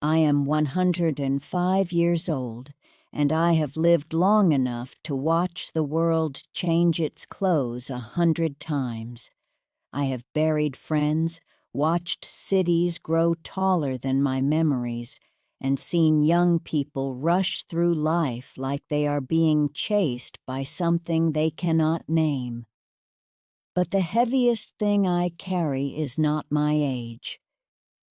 I am 105 years old, and I have lived long enough to watch the world change its clothes 100 times. I have buried friends, watched cities grow taller than my memories, and seen young people rush through life like they are being chased by something they cannot name. But the heaviest thing I carry is not my age.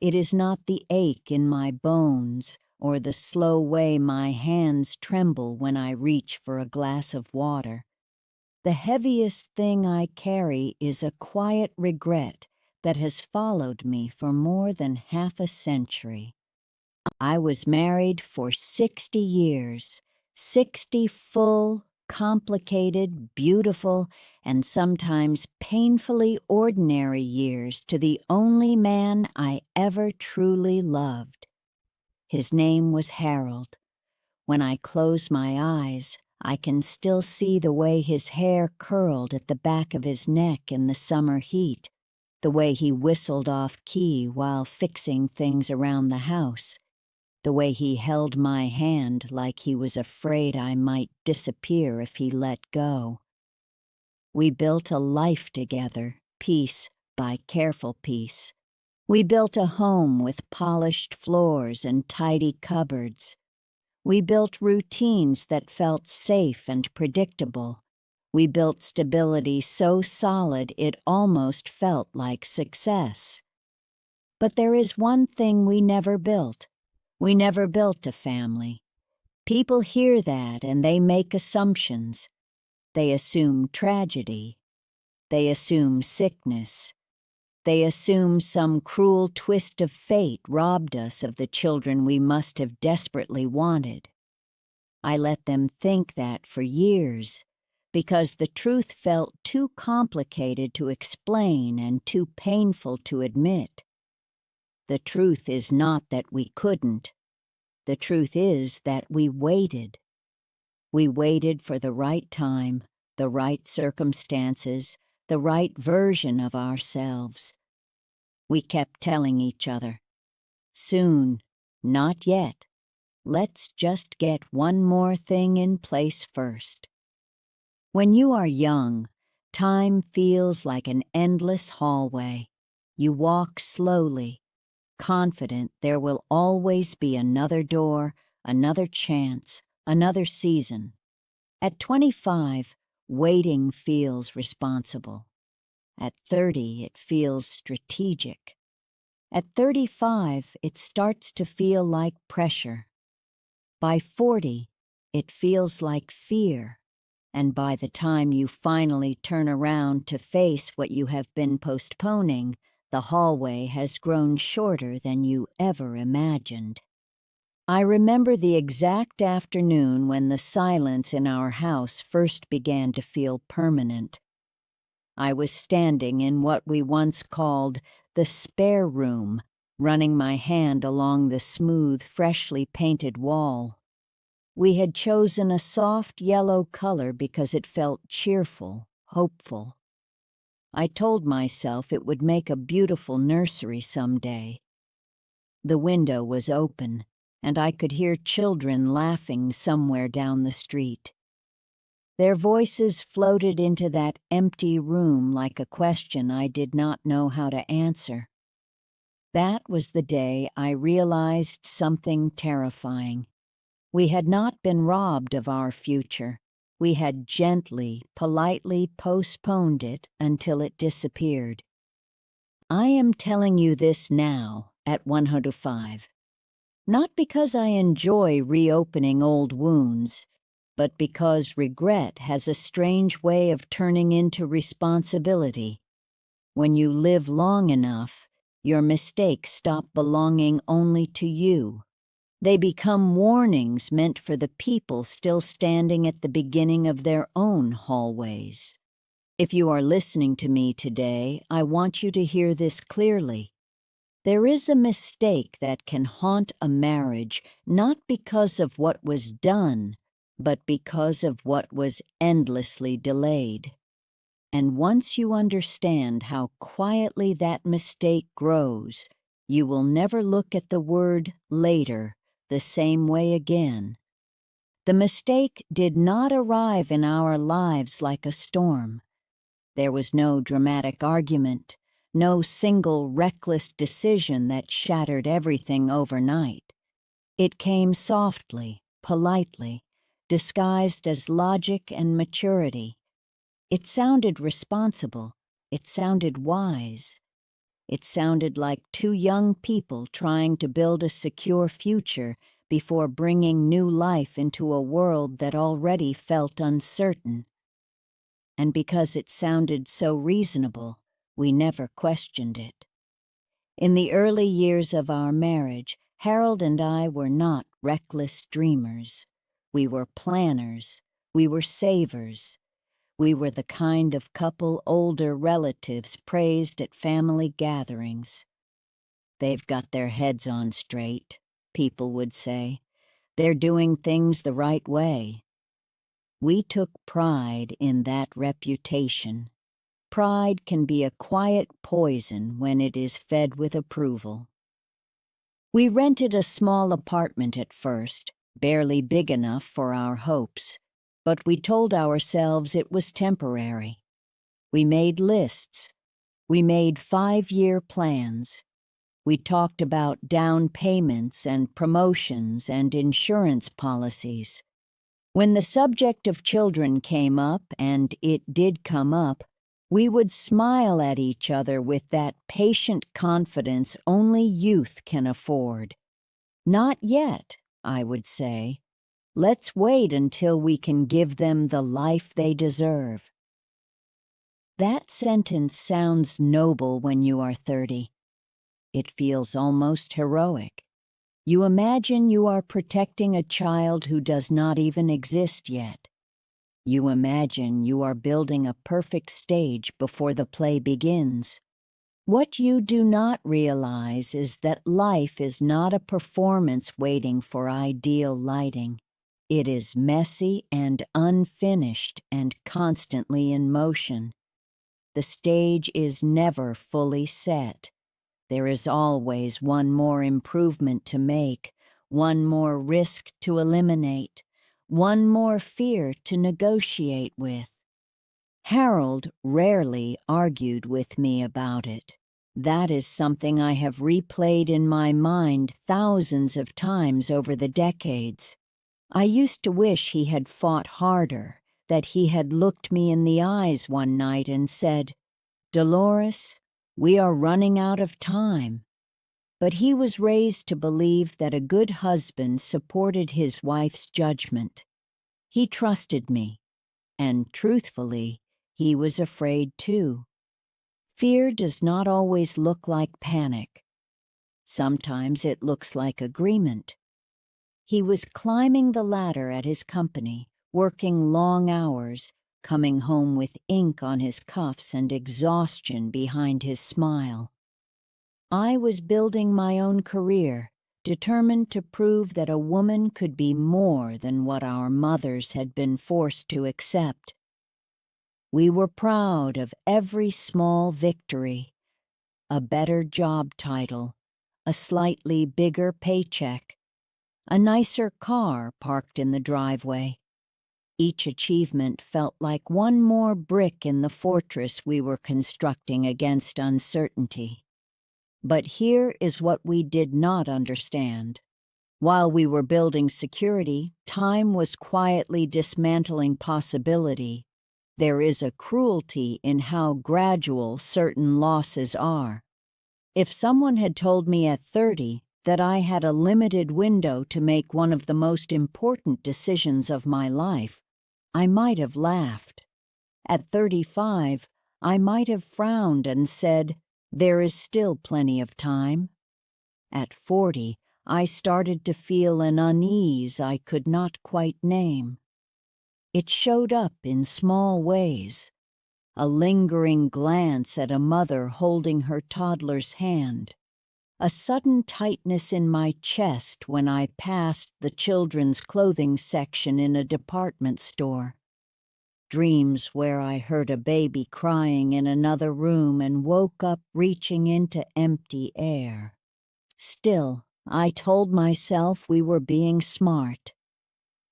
It is not the ache in my bones or the slow way my hands tremble when I reach for a glass of water. The heaviest thing I carry is a quiet regret that has followed me for more than half a century. I was married for 60 years, 60 full, complicated, beautiful, and sometimes painfully ordinary years to the only man I ever truly loved. His name was Harold. When I close my eyes, I can still see the way his hair curled at the back of his neck in the summer heat, the way he whistled off key while fixing things around the house, the way he held my hand like he was afraid I might disappear if he let go. We built a life together, piece by careful piece. We built a home with polished floors and tidy cupboards. We built routines that felt safe and predictable. We built stability so solid it almost felt like success. But there is one thing we never built. We never built a family. People hear that and they make assumptions. They assume tragedy. They assume sickness. They assume some cruel twist of fate robbed us of the children we must have desperately wanted. I let them think that for years, because the truth felt too complicated to explain and too painful to admit. The truth is not that we couldn't. The truth is that we waited. We waited for the right time, the right circumstances, the right version of ourselves. We kept telling each other, soon, not yet. Let's just get one more thing in place first. When you are young, time feels like an endless hallway. You walk slowly, confident there will always be another door, another chance, another season. At 25, waiting feels responsible. At 30, it feels strategic. At 35, it starts to feel like pressure. By 40, it feels like fear, and by the time you finally turn around to face what you have been postponing, the hallway has grown shorter than you ever imagined. I remember the exact afternoon when the silence in our house first began to feel permanent. I was standing in what we once called the spare room, running my hand along the smooth, freshly painted wall. We had chosen a soft yellow color because it felt cheerful, hopeful. I told myself it would make a beautiful nursery someday. The window was open, and I could hear children laughing somewhere down the street. Their voices floated into that empty room like a question I did not know how to answer. That was the day I realized something terrifying. We had not been robbed of our future. We had gently, politely postponed it until it disappeared. I am telling you this now, at 105. Not because I enjoy reopening old wounds, but because regret has a strange way of turning into responsibility. When you live long enough, your mistakes stop belonging only to you. They become warnings meant for the people still standing at the beginning of their own hallways. If you are listening to me today, I want you to hear this clearly. There is a mistake that can haunt a marriage not because of what was done, but because of what was endlessly delayed. And once you understand how quietly that mistake grows, You will never look at the word later the same way again. The mistake did not arrive in our lives like a storm. There was no dramatic argument, no single reckless decision that shattered everything overnight. It came softly, politely, disguised as logic and maturity. It sounded responsible. It sounded wise. It sounded like two young people trying to build a secure future before bringing new life into a world that already felt uncertain. And because it sounded so reasonable, we never questioned it. In the early years of our marriage, Harold and I were not reckless dreamers. We were planners. We were savers. We were the kind of couple older relatives praised at family gatherings. They've got their heads on straight, people would say. They're doing things the right way. We took pride in that reputation. Pride can be a quiet poison when it is fed with approval. We rented a small apartment at first, barely big enough for our hopes, but we told ourselves it was temporary. We made lists. We made 5-year plans. We talked about down payments and promotions and insurance policies. When the subject of children came up, and it did come up, we would smile at each other with that patient confidence only youth can afford. Not yet, I would say. Let's wait until we can give them the life they deserve. That sentence sounds noble when you are 30. It feels almost heroic. You imagine you are protecting a child who does not even exist yet. You imagine you are building a perfect stage before the play begins. What you do not realize is that life is not a performance waiting for ideal lighting. It is messy and unfinished and constantly in motion. The stage is never fully set. There is always one more improvement to make, one more risk to eliminate, one more fear to negotiate with. Harold rarely argued with me about it. That is something I have replayed in my mind thousands of times over the decades. I used to wish he had fought harder, that he had looked me in the eyes one night and said, "Dolores, we are running out of time." But he was raised to believe that a good husband supported his wife's judgment. He trusted me, and truthfully, he was afraid too. Fear does not always look like panic. Sometimes it looks like agreement. He was climbing the ladder at his company, working long hours, coming home with ink on his cuffs and exhaustion behind his smile. I was building my own career, determined to prove that a woman could be more than what our mothers had been forced to accept. We were proud of every small victory: a better job title, a slightly bigger paycheck, a nicer car parked in the driveway. Each achievement felt like one more brick in the fortress we were constructing against uncertainty. But here is what we did not understand. While we were building security, time was quietly dismantling possibility. There is a cruelty in how gradual certain losses are. If someone had told me at 30 that I had a limited window to make one of the most important decisions of my life, I might have laughed. At 35, I might have frowned and said, "There is still plenty of time." At 40, I started to feel an unease I could not quite name. It showed up in small ways. A lingering glance at a mother holding her toddler's hand. A sudden tightness in my chest when I passed the children's clothing section in a department store. Dreams where I heard a baby crying in another room and woke up reaching into empty air. Still, I told myself we were being smart.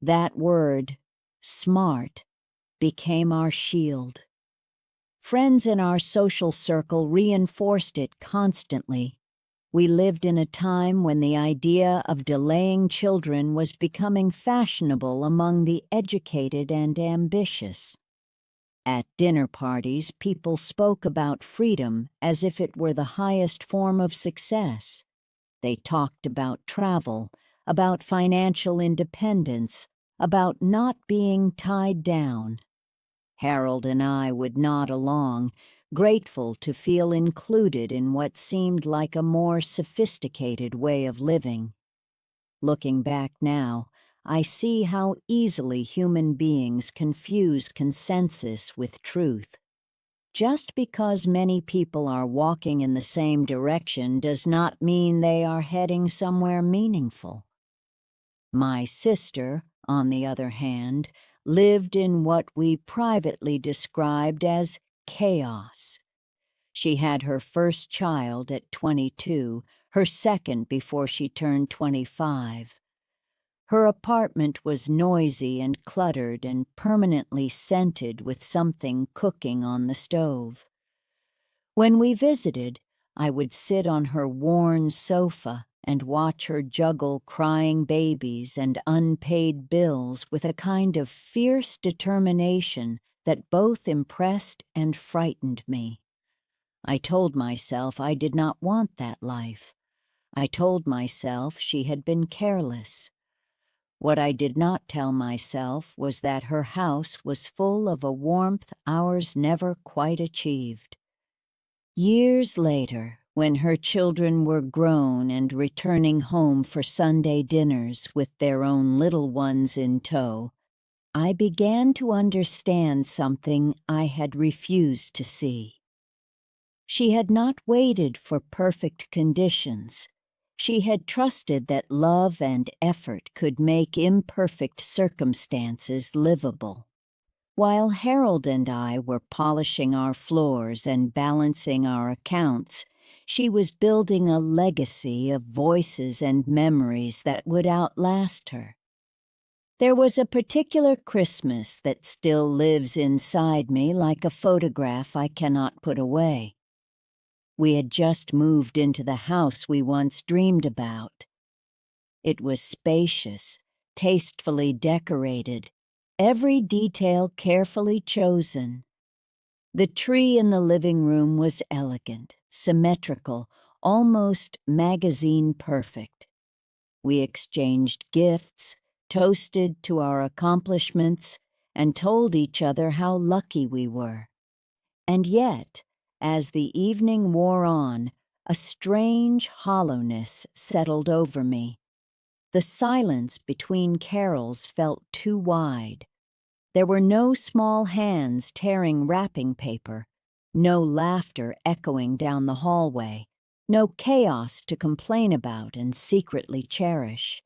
That word, smart, became our shield. Friends in our social circle reinforced it constantly. We lived in a time when the idea of delaying children was becoming fashionable among the educated and ambitious. At dinner parties, people spoke about freedom as if it were the highest form of success. They talked about travel, about financial independence, about not being tied down. Harold and I would nod along, grateful to feel included in what seemed like a more sophisticated way of living. Looking back now, I see how easily human beings confuse consensus with truth. Just because many people are walking in the same direction does not mean they are heading somewhere meaningful. My sister, on the other hand, lived in what we privately described as chaos. She had her first child at 22, her second before she turned 25. Her apartment was noisy and cluttered and permanently scented with something cooking on the stove. When we visited, I would sit on her worn sofa and watch her juggle crying babies and unpaid bills with a kind of fierce determination that both impressed and frightened me. I told myself I did not want that life. I told myself she had been careless. What I did not tell myself was that her house was full of a warmth ours never quite achieved. Years later, when her children were grown and returning home for Sunday dinners with their own little ones in tow, I began to understand something I had refused to see. She had not waited for perfect conditions. She had trusted that love and effort could make imperfect circumstances livable. While Harold and I were polishing our floors and balancing our accounts, she was building a legacy of voices and memories that would outlast her. There was a particular Christmas that still lives inside me like a photograph I cannot put away. We had just moved into the house we once dreamed about. It was spacious, tastefully decorated, every detail carefully chosen. The tree in the living room was elegant, symmetrical, almost magazine perfect. We exchanged gifts, toasted to our accomplishments, and told each other how lucky we were. And yet, as the evening wore on, a strange hollowness settled over me. The silence between carols felt too wide. There were no small hands tearing wrapping paper, no laughter echoing down the hallway, no chaos to complain about and secretly cherish.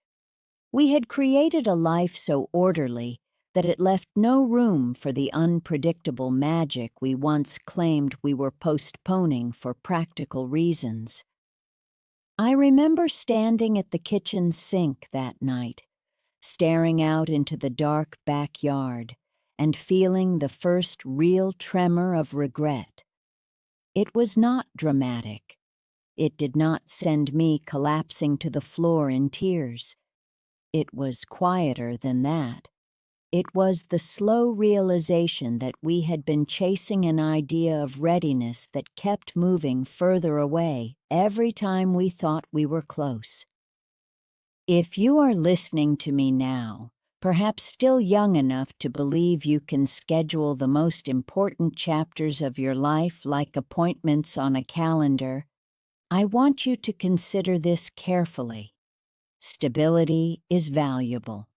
We had created a life so orderly that it left no room for the unpredictable magic we once claimed we were postponing for practical reasons. I remember standing at the kitchen sink that night, staring out into the dark backyard, and feeling the first real tremor of regret. It was not dramatic. It did not send me collapsing to the floor in tears. It was quieter than that. It was the slow realization that we had been chasing an idea of readiness that kept moving further away every time we thought we were close. If you are listening to me now, perhaps still young enough to believe you can schedule the most important chapters of your life like appointments on a calendar, I want you to consider this carefully. Stability is valuable.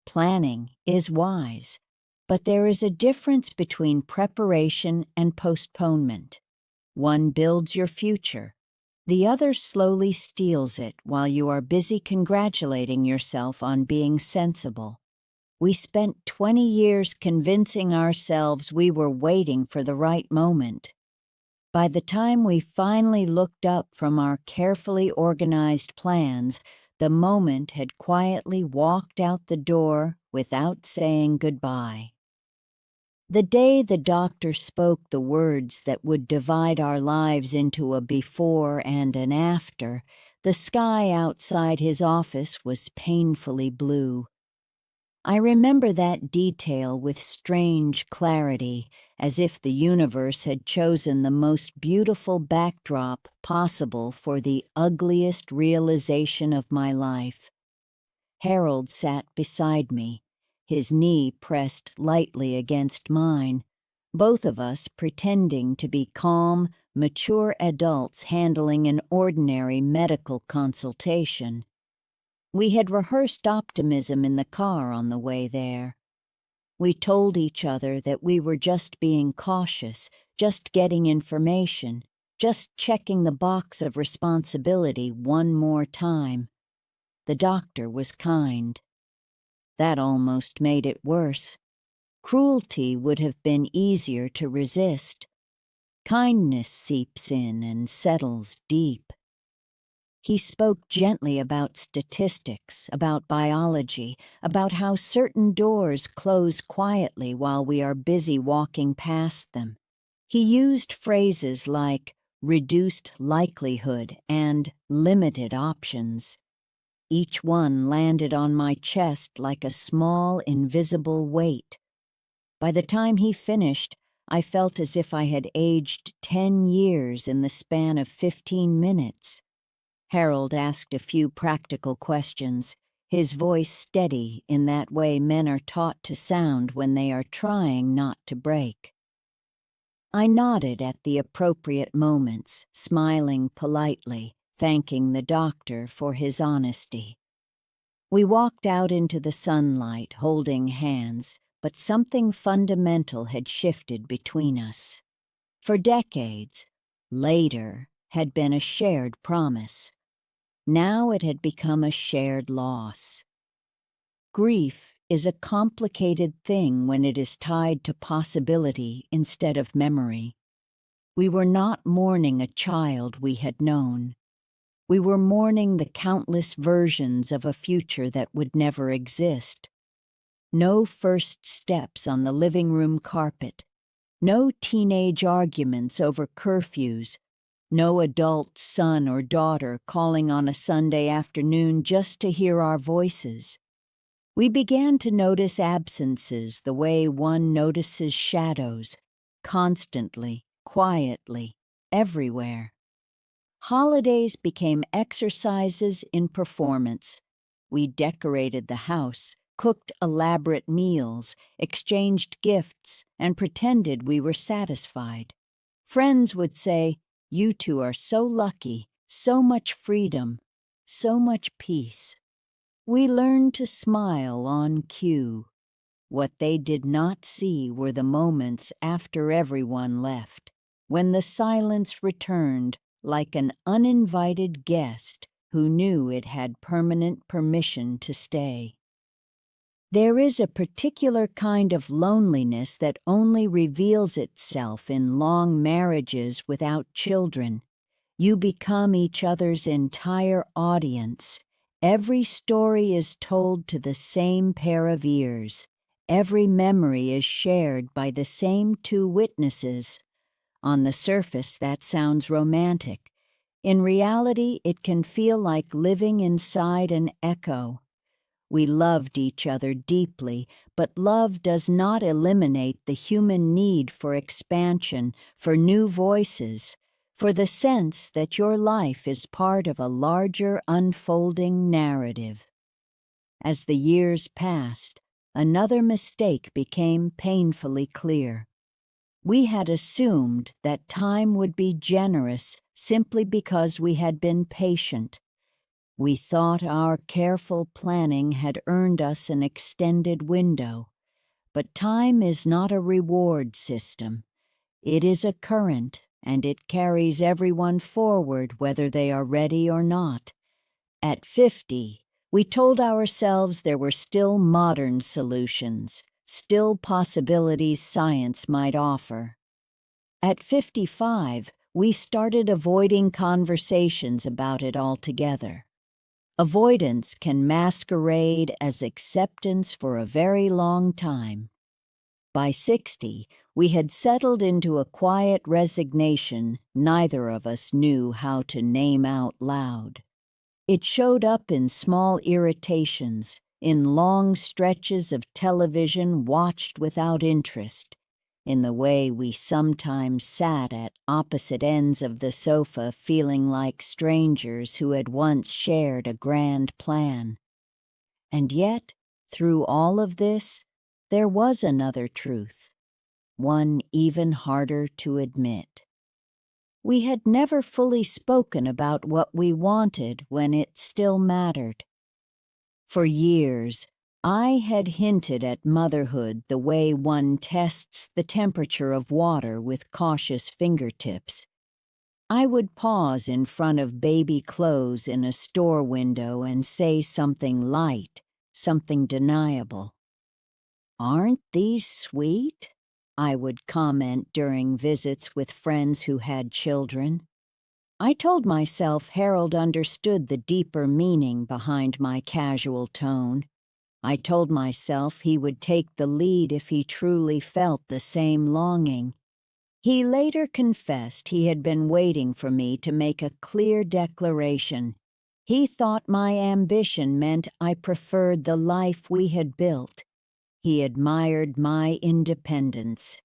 Planning is wise. But there is a difference between preparation and postponement. One builds your future. The other slowly steals it while you are busy congratulating yourself on being sensible. We spent 20 years convincing ourselves we were waiting for the right moment. By the time we finally looked up from our carefully organized plans, the moment had quietly walked out the door without saying goodbye. The day the doctor spoke the words that would divide our lives into a before and an after, the sky outside his office was painfully blue. I remember that detail with strange clarity, as if the universe had chosen the most beautiful backdrop possible for the ugliest realization of my life. Harold sat beside me, his knee pressed lightly against mine, both of us pretending to be calm, mature adults handling an ordinary medical consultation. We had rehearsed optimism in the car on the way there. We told each other that we were just being cautious, just getting information, just checking the box of responsibility one more time. The doctor was kind. That almost made it worse. Cruelty would have been easier to resist. Kindness seeps in and settles deep. He spoke gently about statistics, about biology, about how certain doors close quietly while we are busy walking past them. He used phrases like reduced likelihood and limited options. Each one landed on my chest like a small, invisible weight. By the time he finished, I felt as if I had aged 10 years in the span of 15 minutes. Harold asked a few practical questions, his voice steady in that way men are taught to sound when they are trying not to break. I nodded at the appropriate moments, smiling politely, thanking the doctor for his honesty. We walked out into the sunlight, holding hands, but something fundamental had shifted between us. For decades, later had been a shared promise. Now it had become a shared loss. Grief is a complicated thing when it is tied to possibility instead of memory. We were not mourning a child we had known. We were mourning the countless versions of a future that would never exist. No first steps on the living room carpet. No teenage arguments over curfews. No adult son or daughter calling on a Sunday afternoon just to hear our voices. We began to notice absences the way one notices shadows, constantly, quietly, everywhere. Holidays became exercises in performance. We decorated the house, cooked elaborate meals, exchanged gifts, and pretended we were satisfied. Friends would say, "You two are so lucky, so much freedom, so much peace." We learned to smile on cue. What they did not see were the moments after everyone left, when the silence returned like an uninvited guest who knew it had permanent permission to stay. There is a particular kind of loneliness that only reveals itself in long marriages without children. You become each other's entire audience. Every story is told to the same pair of ears. Every memory is shared by the same two witnesses. On the surface, that sounds romantic. In reality, it can feel like living inside an echo. We loved each other deeply, but love does not eliminate the human need for expansion, for new voices, for the sense that your life is part of a larger unfolding narrative. As the years passed, another mistake became painfully clear. We had assumed that time would be generous simply because we had been patient. We thought our careful planning had earned us an extended window, but time is not a reward system. It is a current, and it carries everyone forward whether they are ready or not. At 50, we told ourselves there were still modern solutions, still possibilities science might offer. At 55, we started avoiding conversations about it altogether. Avoidance can masquerade as acceptance for a very long time. By 60, we had settled into a quiet resignation neither of us knew how to name out loud. It showed up in small irritations, in long stretches of television watched without interest, in the way we sometimes sat at opposite ends of the sofa feeling like strangers who had once shared a grand plan. And yet, through all of this, there was another truth, one even harder to admit. We had never fully spoken about what we wanted when it still mattered. For years, I had hinted at motherhood the way one tests the temperature of water with cautious fingertips. I would pause in front of baby clothes in a store window and say something light, something deniable. "Aren't these sweet?" I would comment during visits with friends who had children. I told myself Harold understood the deeper meaning behind my casual tone. I told myself he would take the lead if he truly felt the same longing. He later confessed he had been waiting for me to make a clear declaration. He thought my ambition meant I preferred the life we had built. He admired my independence.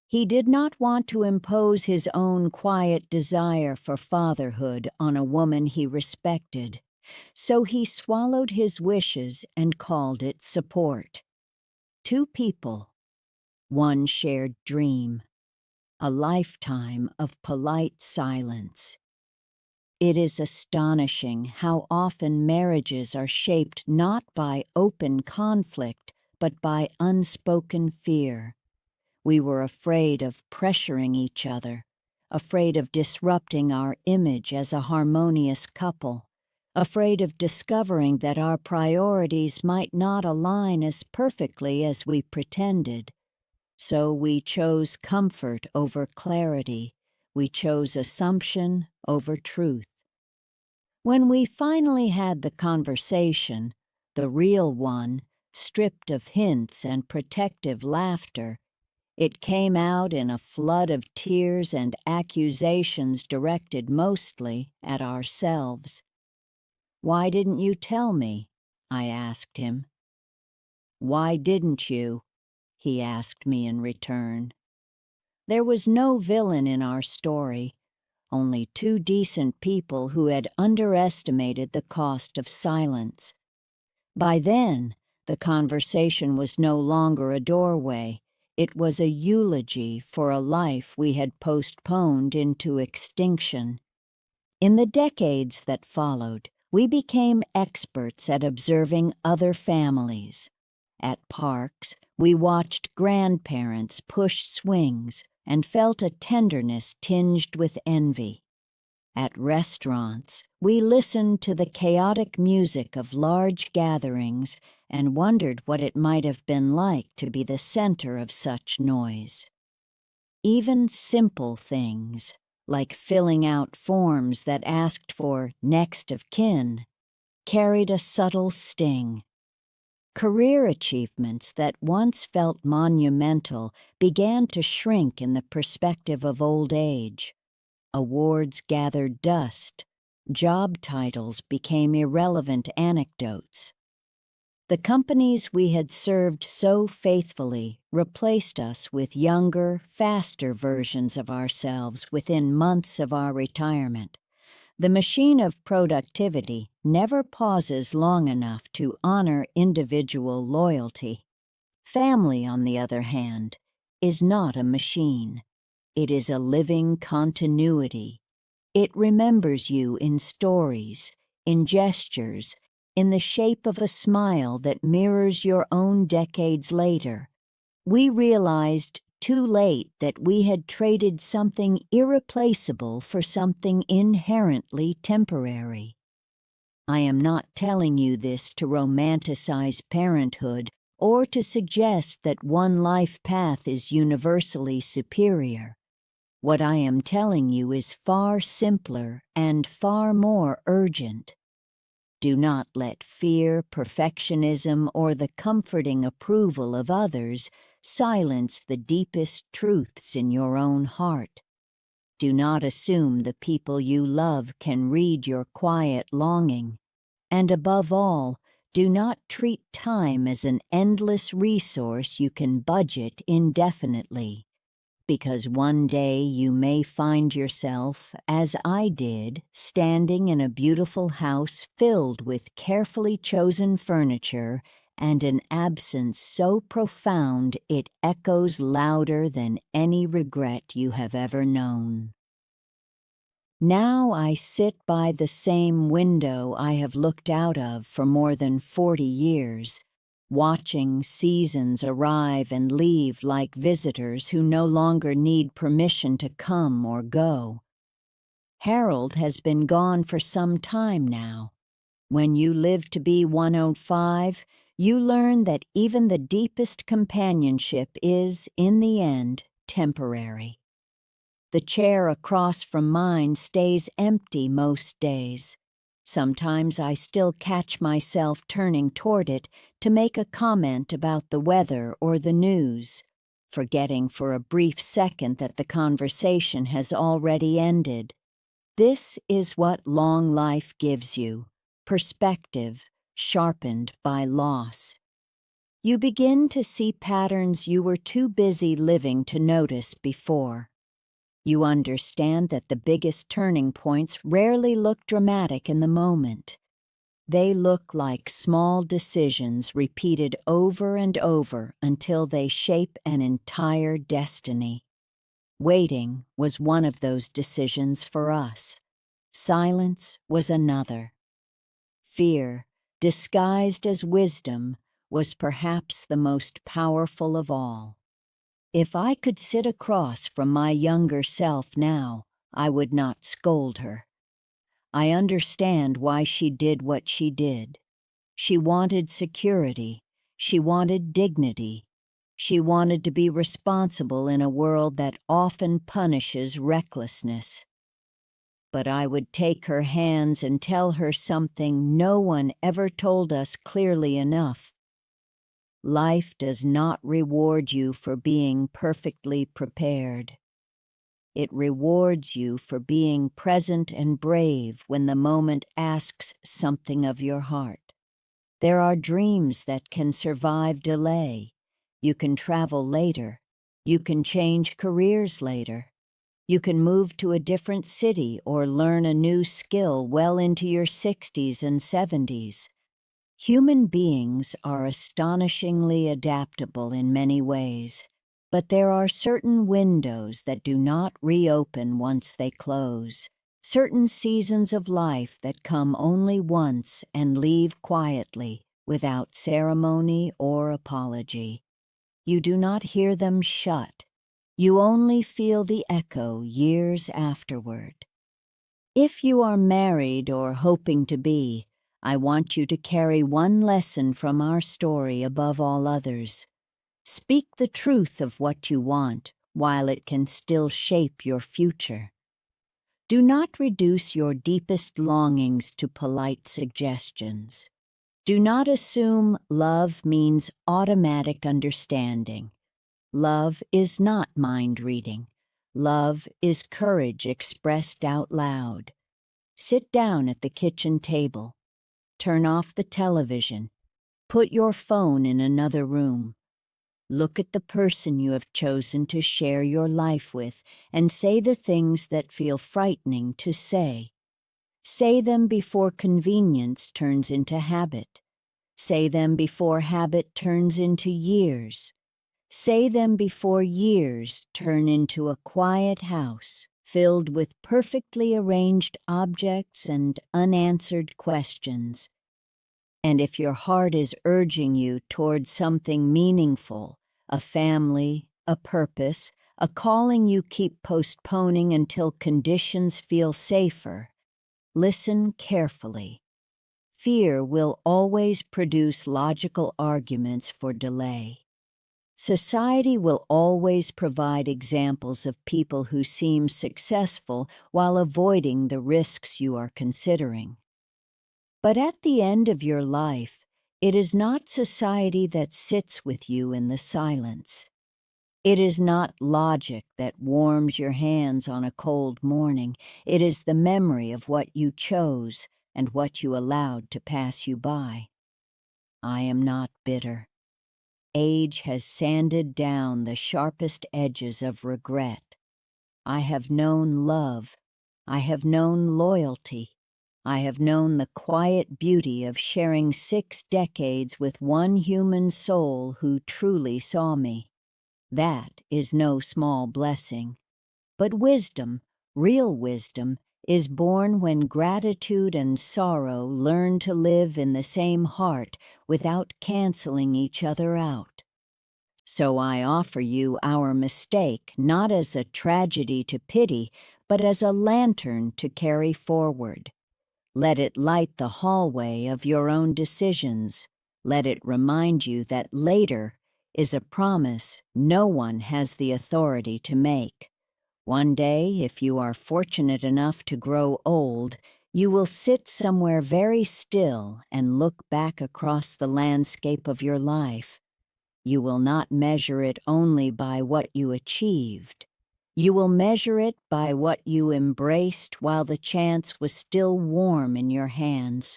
He did not want to impose his own quiet desire for fatherhood on a woman he respected, so he swallowed his wishes and called it support. Two people, one shared dream, a lifetime of polite silence. It is astonishing how often marriages are shaped not by open conflict, but by unspoken fear. We were afraid of pressuring each other, afraid of disrupting our image as a harmonious couple, afraid of discovering that our priorities might not align as perfectly as we pretended. So we chose comfort over clarity. We chose assumption over truth. When we finally had the conversation, the real one, stripped of hints and protective laughter, it came out in a flood of tears and accusations directed mostly at ourselves. "Why didn't you tell me?" I asked him. "Why didn't you?" he asked me in return. There was no villain in our story, only two decent people who had underestimated the cost of silence. By then, the conversation was no longer a doorway. It was a eulogy for a life we had postponed into extinction. In the decades that followed, we became experts at observing other families. At parks, we watched grandparents push swings and felt a tenderness tinged with envy. At restaurants, we listened to the chaotic music of large gatherings and wondered what it might have been like to be the center of such noise. Even simple things, like filling out forms that asked for next of kin, carried a subtle sting. Career achievements that once felt monumental began to shrink in the perspective of old age. Awards gathered dust. Job titles became irrelevant anecdotes. The companies we had served so faithfully replaced us with younger, faster versions of ourselves within months of our retirement. The machine of productivity never pauses long enough to honor individual loyalty. Family, on the other hand, is not a machine. It is a living continuity. It remembers you in stories, in gestures, in the shape of a smile that mirrors your own decades later. We realized too late that we had traded something irreplaceable for something inherently temporary. I am not telling you this to romanticize parenthood or to suggest that one life path is universally superior. What I am telling you is far simpler and far more urgent. Do not let fear, perfectionism, or the comforting approval of others silence the deepest truths in your own heart. Do not assume the people you love can read your quiet longing. And above all, do not treat time as an endless resource you can budget indefinitely, because one day you may find yourself, as I did, standing in a beautiful house filled with carefully chosen furniture and an absence so profound it echoes louder than any regret you have ever known. Now I sit by the same window I have looked out of for more than 40 years, watching seasons arrive and leave like visitors who no longer need permission to come or go. Harold has been gone for some time now. When you live to be 105, you learn that even the deepest companionship is, in the end, temporary. The chair across from mine stays empty most days. Sometimes I still catch myself turning toward it to make a comment about the weather or the news, forgetting for a brief second that the conversation has already ended. This is what long life gives you, perspective sharpened by loss. You begin to see patterns you were too busy living to notice before. You understand that the biggest turning points rarely look dramatic in the moment. They look like small decisions repeated over and over until they shape an entire destiny. Waiting was one of those decisions for us. Silence was another. Fear, disguised as wisdom, was perhaps the most powerful of all. If I could sit across from my younger self now, I would not scold her. I understand why she did what she did. She wanted security. She wanted dignity. She wanted to be responsible in a world that often punishes recklessness. But I would take her hands and tell her something no one ever told us clearly enough. Life does not reward you for being perfectly prepared. It rewards you for being present and brave when the moment asks something of your heart. There are dreams that can survive delay. You can travel later. You can change careers later. You can move to a different city or learn a new skill well into your 60s and 70s. Human beings are astonishingly adaptable in many ways, but there are certain windows that do not reopen once they close, certain seasons of life that come only once and leave quietly, without ceremony or apology. You do not hear them shut. You only feel the echo years afterward. If you are married or hoping to be, I want you to carry one lesson from our story above all others. Speak the truth of what you want while it can still shape your future. Do not reduce your deepest longings to polite suggestions. Do not assume love means automatic understanding. Love is not mind reading. Love is courage expressed out loud. Sit down at the kitchen table. Turn off the television. Put your phone in another room. Look at the person you have chosen to share your life with and say the things that feel frightening to say. Say them before convenience turns into habit. Say them before habit turns into years. Say them before years turn into a quiet house filled with perfectly arranged objects and unanswered questions. And if your heart is urging you toward something meaningful, a family, a purpose, a calling you keep postponing until conditions feel safer, listen carefully. Fear will always produce logical arguments for delay. Society will always provide examples of people who seem successful while avoiding the risks you are considering. But at the end of your life, it is not society that sits with you in the silence. It is not logic that warms your hands on a cold morning. It is the memory of what you chose and what you allowed to pass you by. I am not bitter. Age has sanded down the sharpest edges of regret. I have known love. I have known loyalty. I have known the quiet beauty of sharing 6 decades with one human soul who truly saw me. That is no small blessing. But wisdom, real wisdom, is born when gratitude and sorrow learn to live in the same heart without canceling each other out. So I offer you our mistake not as a tragedy to pity, but as a lantern to carry forward. Let it light the hallway of your own decisions. Let it remind you that later is a promise no one has the authority to make. One day, if you are fortunate enough to grow old, you will sit somewhere very still and look back across the landscape of your life. You will not measure it only by what you achieved. You will measure it by what you embraced while the chance was still warm in your hands.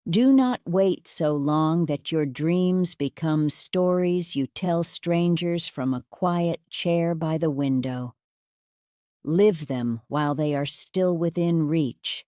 Do not wait so long that your dreams become stories you tell strangers from a quiet chair by the window. Live them while they are still within reach.